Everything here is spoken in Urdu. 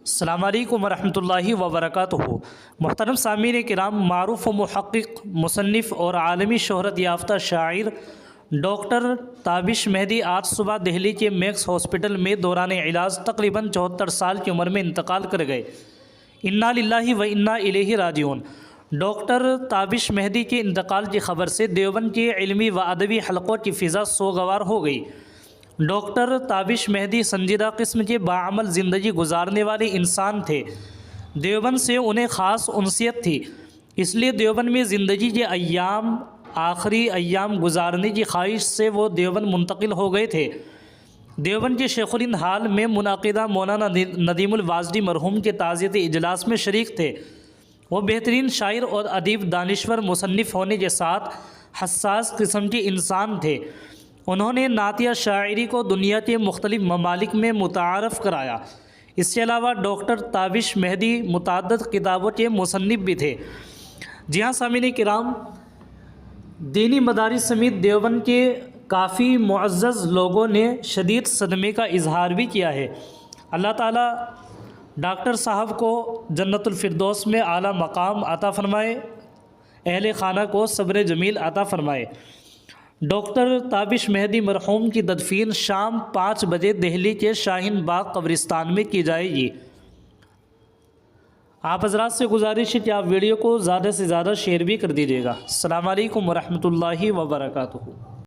السلام علیکم ورحمۃ اللہ وبرکاتہ۔ محترم سامعین کرام، معروف و محقق، مصنف اور عالمی شہرت یافتہ شاعر ڈاکٹر تابش مہدی آج صبح دہلی کے میکس ہاسپٹل میں دوران علاج تقریباً 74 سال کی عمر میں انتقال کر گئے۔ انا للہ و انا الیہ راجعون۔ ڈاکٹر تابش مہدی کے انتقال کی خبر سے دیوبند کے علمی و ادبی حلقوں کی فضا سوگوار ہو گئی۔ ڈاکٹر تابش مہدی سنجیدہ قسم کے باعمل زندگی گزارنے والے انسان تھے۔ دیوبند سے انہیں خاص انسیت تھی، اس لیے دیوبند میں زندگی کے آخری ایام گزارنے کی خواہش سے وہ دیوبند منتقل ہو گئے تھے۔ دیوبند کے شیخ الہند ہال میں منعقدہ مولانا ندیم الواجدی مرحوم کے تعزیتی اجلاس میں شریک تھے۔ وہ بہترین شاعر اور ادیب، دانشور، مصنف ہونے کے ساتھ حساس قسم کے انسان تھے۔ انہوں نے نعتیہ شاعری کو دنیا کے مختلف ممالک میں متعارف کرایا۔ اس کے علاوہ ڈاکٹر تابش مہدی متعدد کتابوں کے مصنف بھی تھے۔ جی ہاں سامعین کرام، دینی مدارس سمیت دیوبند کے کافی معزز لوگوں نے شدید صدمے کا اظہار بھی کیا ہے۔ اللہ تعالیٰ ڈاکٹر صاحب کو جنت الفردوس میں اعلیٰ مقام عطا فرمائے، اہل خانہ کو صبر جمیل عطا فرمائے۔ ڈاکٹر تابش مہدی مرحوم کی تدفین شام 5 بجے دہلی کے شاہین باغ قبرستان میں کی جائے گی۔ آپ حضرات سے گزارش ہے کہ آپ ویڈیو کو زیادہ سے زیادہ شیئر بھی کر دیجیے گا۔ السلام علیکم ورحمۃ اللہ وبرکاتہ۔